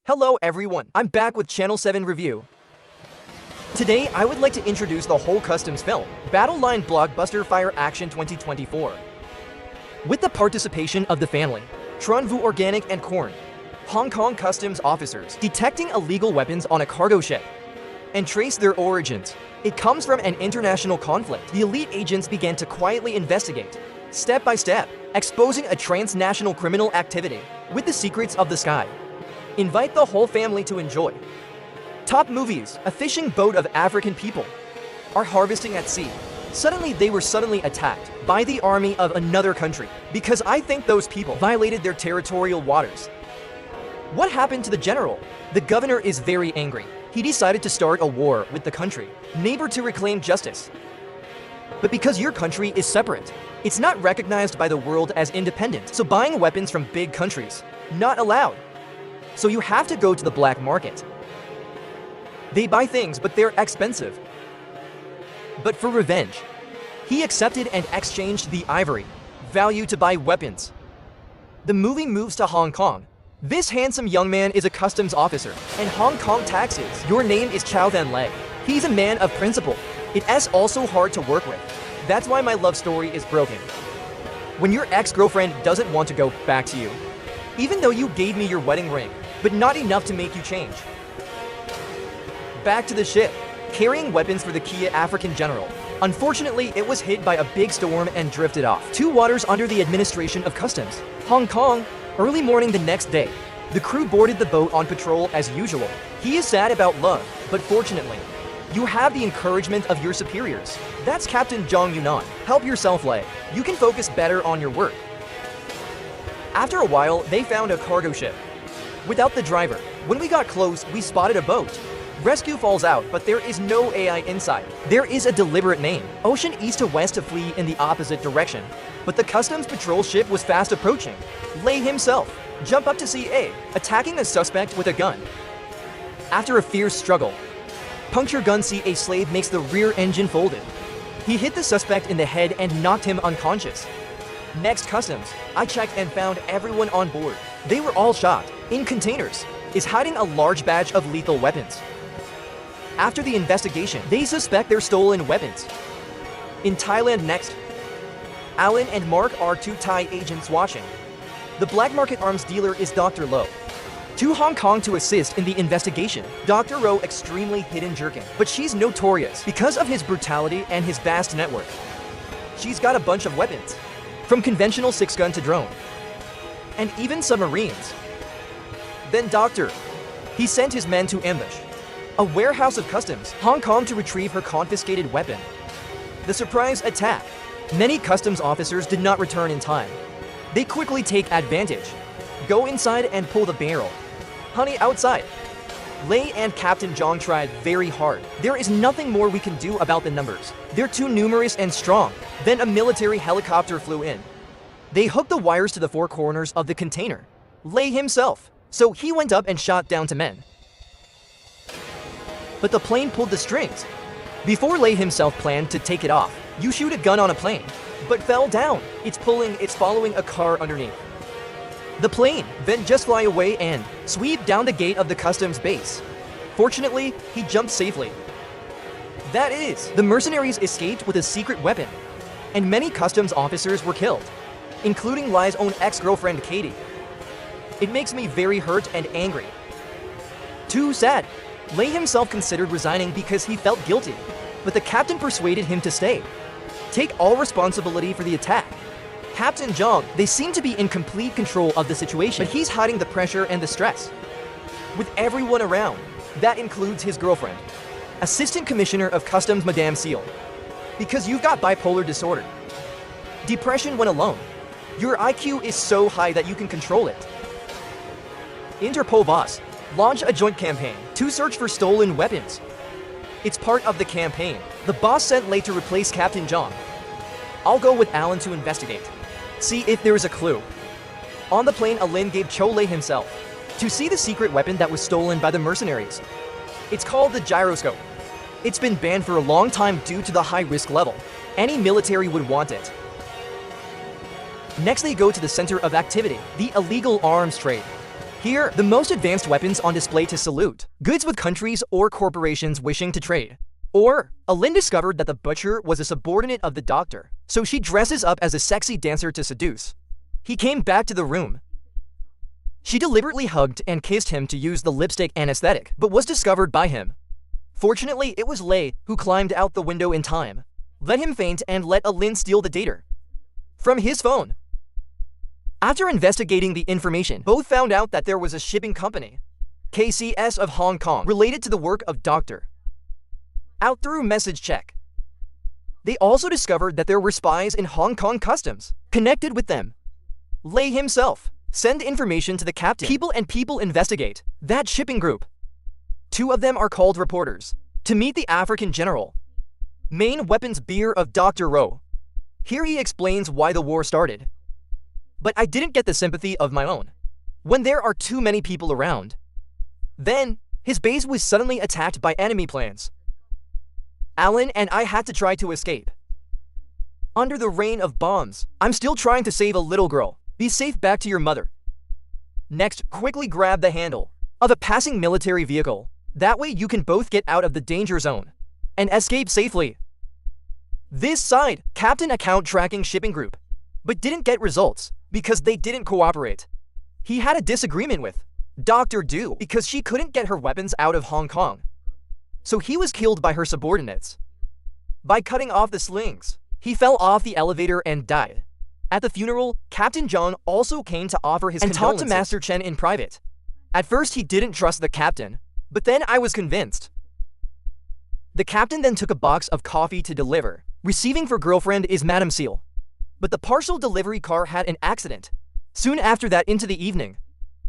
Hello everyone, I'm back with Channel 7 Review. Today, I would like to introduce the whole customs film, Battle Line Blockbuster Fire Action 2024. With the participation of the family, Tron Vu Organic and Corn, Hong Kong customs officers detecting illegal weapons on a cargo ship, and trace their origins. It comes from an international conflict. The elite agents began to quietly investigate, step by step, exposing a transnational criminal activity with the secrets of the sky. Invite the whole family to enjoy. Top movies. A fishing boat of African people are harvesting at sea. Suddenly they were attacked by the army of another country because I think those people violated their territorial waters. What happened to the general? The governor is very angry. He decided to start a war with the country neighbor to reclaim justice. But because your country is separate, it's not recognized by the world as independent, so buying weapons from big countries, not allowed. So you have to go to the black market. They buy things, but they're expensive. But for revenge, he accepted and exchanged the ivory value to buy weapons. The movie moves to Hong Kong. This handsome young man is a customs officer and Hong Kong taxes. Your name is Chow Then Lei. He's a man of principle. It's also hard to work with. That's why my love story is broken. When your ex-girlfriend doesn't want to go back to you, even though you gave me your wedding ring, but not enough to make you change. Back to the ship, carrying weapons for the Kia African general. Unfortunately, it was hit by a big storm and drifted off. 2 waters under the administration of customs. Hong Kong, early morning the next day. The crew boarded the boat on patrol as usual. He is sad about love, but fortunately, you have the encouragement of your superiors. That's Captain Zhang Yunan. Help yourself, Lei. You can focus better on your work. After a while, they found a cargo ship without the driver. When we got close, we spotted a boat. Rescue falls out, but there is no AI inside. There is a deliberate name, ocean east to west to flee in the opposite direction. But the customs patrol ship was fast approaching. Lei himself jump up to see A, attacking a suspect with a gun. After a fierce struggle, puncture gun CA slave makes the rear engine folded. He hit the suspect in the head and knocked him unconscious. Next customs, I checked and found everyone on board. They were all shot. In containers is hiding a large batch of lethal weapons. After the investigation, they suspect they're stolen weapons. In Thailand next, Alan and Mark are 2 Thai agents watching. The black market arms dealer is Dr. Lo. To Hong Kong to assist in the investigation. Dr. Ro extremely hidden jerking, but she's notorious because of his brutality and his vast network. She's got a bunch of weapons, from conventional 6-gun to drone, and even submarines. Then Dr. He sent his men to ambush a warehouse of customs, Hong Kong, to retrieve her confiscated weapon. The surprise attack. Many customs officers did not return in time. They quickly take advantage, go inside and pull the barrel. Honey, outside. Lei and Captain Zhang tried very hard. There is nothing more we can do about the numbers. They're too numerous and strong. Then a military helicopter flew in. They hooked the wires to the 4 corners of the container. Lei himself. So he went up and shot down 2 men. But the plane pulled the strings. Before Lei himself planned to take it off, you shoot a gun on a plane, but fell down. It's following a car underneath. The plane then just fly away and sweep down the gate of the customs base. Fortunately, he jumped safely. That is, the mercenaries escaped with a secret weapon, and many customs officers were killed, including Lei's own ex-girlfriend Katie. It makes me very hurt and angry. Too sad. Lei himself considered resigning because he felt guilty, but the captain persuaded him to stay. Take all responsibility for the attack. Captain Zhang, they seem to be in complete control of the situation, but he's hiding the pressure and the stress. With everyone around, that includes his girlfriend, Assistant Commissioner of Customs Madame Seal. Because you've got bipolar disorder. Depression when alone. Your IQ is so high that you can control it. Interpol boss, launch a joint campaign to search for stolen weapons. It's part of the campaign. The boss sent Lei to replace Captain Zhang. I'll go with Alan to investigate. See if there is a clue. On the plane, Alin gave Cho Lei himself to see the secret weapon that was stolen by the mercenaries. It's called the gyroscope. It's been banned for a long time due to the high risk level. Any military would want it. Next, they go to the center of activity, the illegal arms trade. Here, the most advanced weapons on display to salute, goods with countries or corporations wishing to trade. Or, Alin discovered that the butcher was a subordinate of the doctor, so she dresses up as a sexy dancer to seduce. He came back to the room. She deliberately hugged and kissed him to use the lipstick anesthetic, but was discovered by him. Fortunately, it was Lei who climbed out the window in time, let him faint and let Alin steal the data from his phone. After investigating the information, both found out that there was a shipping company, KCS of Hong Kong, related to the work of Dr. Out through message check. They also discovered that there were spies in Hong Kong customs connected with them. Lei himself send information to the captain. People investigate that shipping group. 2 of them are called reporters to meet the African general. Main weapons beer of Dr. Rowe. Here he explains why the war started. But I didn't get the sympathy of my own when there are too many people around. Then, his base was suddenly attacked by enemy planes. Alan and I had to try to escape. Under the rain of bombs, I'm still trying to save a little girl. Be safe, back to your mother. Next, quickly grab the handle of a passing military vehicle. That way you can both get out of the danger zone and escape safely. This side, Captain Account Tracking Shipping Group, but didn't get results because they didn't cooperate. He had a disagreement with Dr. Du because she couldn't get her weapons out of Hong Kong. So he was killed by her subordinates. By cutting off the slings, he fell off the elevator and died. At the funeral, Captain John also came to offer his condolences and talked to Master Chen in private. At first he didn't trust the captain, but then I was convinced. The captain then took a box of coffee to deliver. Receiving for girlfriend is Madame Seal. But the parcel delivery car had an accident. Soon after that, into the evening,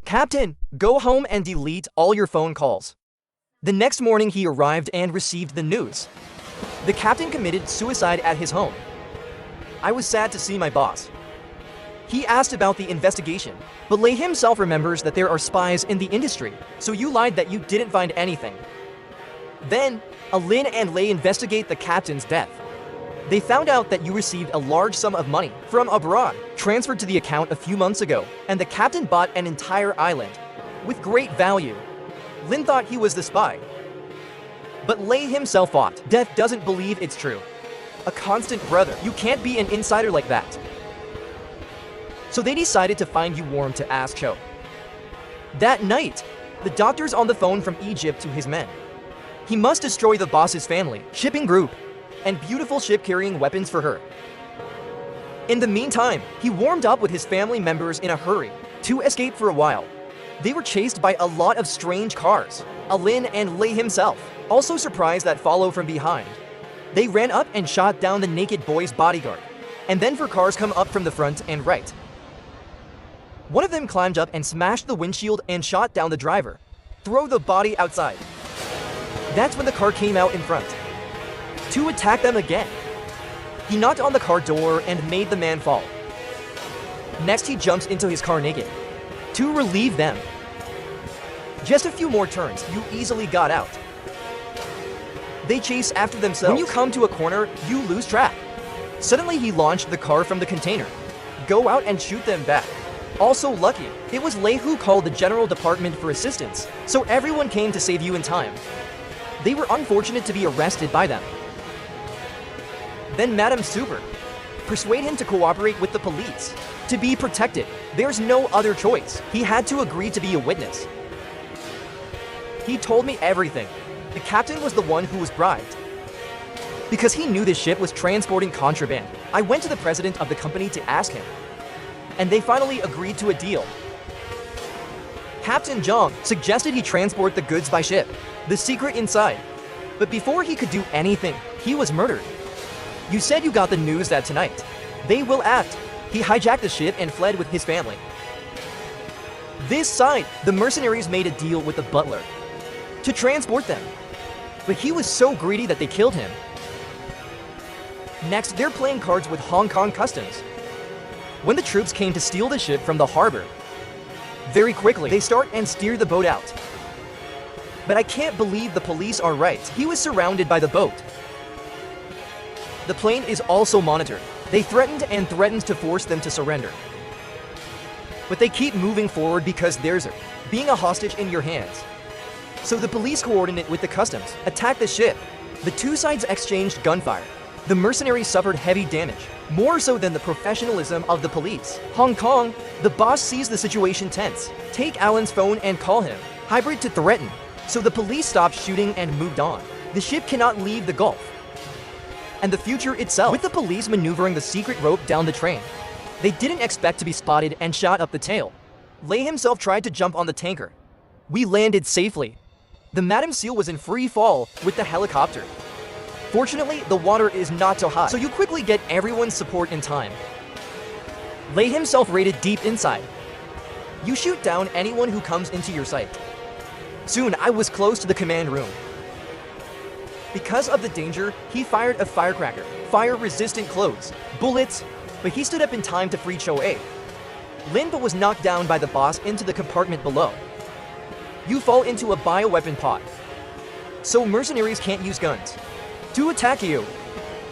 Captain, go home and delete all your phone calls. The next morning he arrived and received the news. The captain committed suicide at his home. I was sad to see my boss. He asked about the investigation, but Lei himself remembers that there are spies in the industry, so you lied that you didn't find anything. Then, Alin and Lei investigate the captain's death. They found out that you received a large sum of money from abroad, transferred to the account a few months ago, and the captain bought an entire island with great value. Lin thought he was the spy, but Lei himself thought. Death doesn't believe it's true. A constant brother. You can't be an insider like that. So they decided to find you warm to ask Cho. That night, the doctor's on the phone from Egypt to his men. He must destroy the boss's family, shipping group, and beautiful ship carrying weapons for her. In the meantime, he warmed up with his family members in a hurry to escape for a while. They were chased by a lot of strange cars. Alin and Lei himself, also surprised that follow from behind. They ran up and shot down the naked boy's bodyguard, and then 4 cars come up from the front and right. One of them climbed up and smashed the windshield and shot down the driver. Throw the body outside. That's when the car came out in front to attack them again. He knocked on the car door and made the man fall. Next he jumps into his car naked to relieve them. Just a few more turns, you easily got out. They chase after themselves. When you come to a corner, you lose track. Suddenly he launched the car from the container. Go out and shoot them back. Also lucky, it was Lei who called the General Department for assistance, so everyone came to save you in time. They were unfortunate to be arrested by them. Then Madame Super. Persuade him to cooperate with the police. To be protected, there's no other choice. He had to agree to be a witness. He told me everything. The captain was the one who was bribed. Because he knew this ship was transporting contraband, I went to the president of the company to ask him. And they finally agreed to a deal. Captain Zhang suggested he transport the goods by ship, the secret inside. But before he could do anything, he was murdered. You said you got the news that tonight they will act. He hijacked the ship and fled with his family. This side, the mercenaries made a deal with the butler to transport them. But he was so greedy that they killed him. Next, they're playing cards with Hong Kong Customs. When the troops came to steal the ship from the harbor, very quickly they start and steer the boat out. But I can't believe the police are right. He was surrounded by the boat. The plane is also monitored. They threatened to force them to surrender. but they keep moving forward because there's being a hostage in your hands. So the police coordinate with the customs, attack the ship. The two sides exchanged gunfire. The mercenaries suffered heavy damage, more so than the professionalism of the police. Hong Kong, the boss sees the situation tense. Take Alan's phone and call him. Hybrid to threaten. So the police stopped shooting and moved on. The ship cannot leave the Gulf. And the future itself, with the police maneuvering the secret rope down the train. They didn't expect to be spotted and shot up the tail. Lei himself tried to jump on the tanker. We landed safely. The Madam Seal was in free fall with the helicopter. Fortunately, the water is not so high, so you quickly get everyone's support in time. Lei himself raided deep inside. You shoot down anyone who comes into your sight. Soon, I was close to the command room. Because of the danger, he fired a firecracker, fire-resistant clothes, bullets, but he stood up in time to free Cho-A. Linba was knocked down by the boss into the compartment below. You fall into a bioweapon pod. So mercenaries can't use guns to attack you.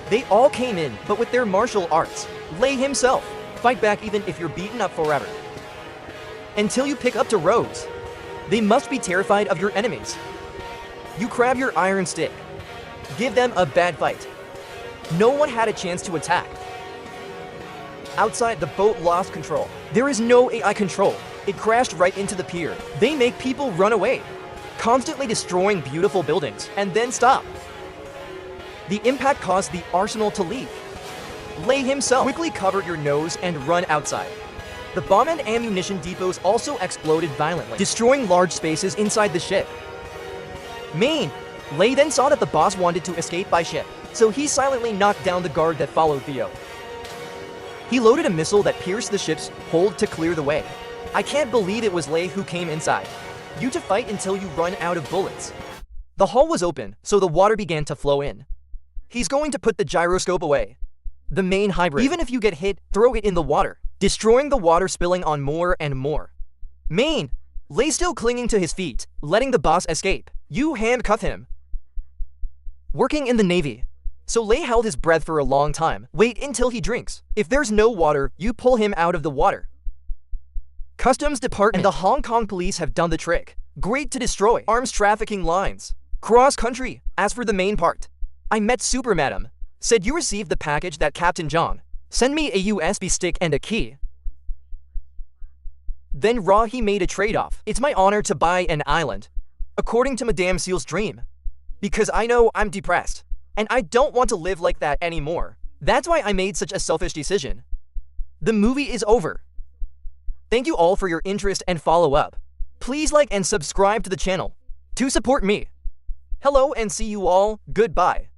They all came in, but with their martial arts. Lei himself, fight back even if you're beaten up forever. Until you pick up to Rose. They must be terrified of your enemies. You grab your iron stick. Give them a bad fight. No one had a chance to attack. Outside, the boat lost control. There is no AI control. It crashed right into the pier. They make people run away, constantly destroying beautiful buildings, and then stop. The impact caused the arsenal to leak. Lei himself quickly covered your nose and run outside. The bomb and ammunition depots also exploded violently, destroying large spaces inside the ship. Lei then saw that the boss wanted to escape by ship, so he silently knocked down the guard that followed Theo. He loaded a missile that pierced the ship's hold to clear the way. I can't believe it was Lei who came inside. You to fight until you run out of bullets. The hull was open, so the water began to flow in. He's going to put the gyroscope away. The main hybrid. Even if you get hit, throw it in the water, destroying the water, spilling on more and more. Lei still clinging to his feet, letting the boss escape. You handcuff him. Working in the Navy. So Lei held his breath for a long time. Wait until he drinks. If there's no water, you pull him out of the water. Customs Department and the Hong Kong police have done the trick. Great to destroy arms-trafficking lines. Cross-country. As for the main part, I met Super Madam. Said you received the package that Captain Zhang. Send me a USB stick and a key. Then he made a trade-off. It's my honor to buy an island. According to Madame Seal's dream. Because I know I'm depressed. And I don't want to live like that anymore. That's why I made such a selfish decision. The movie is over. Thank you all for your interest and follow-up. Please like and subscribe to the channel to support me. Hello and see you all. Goodbye.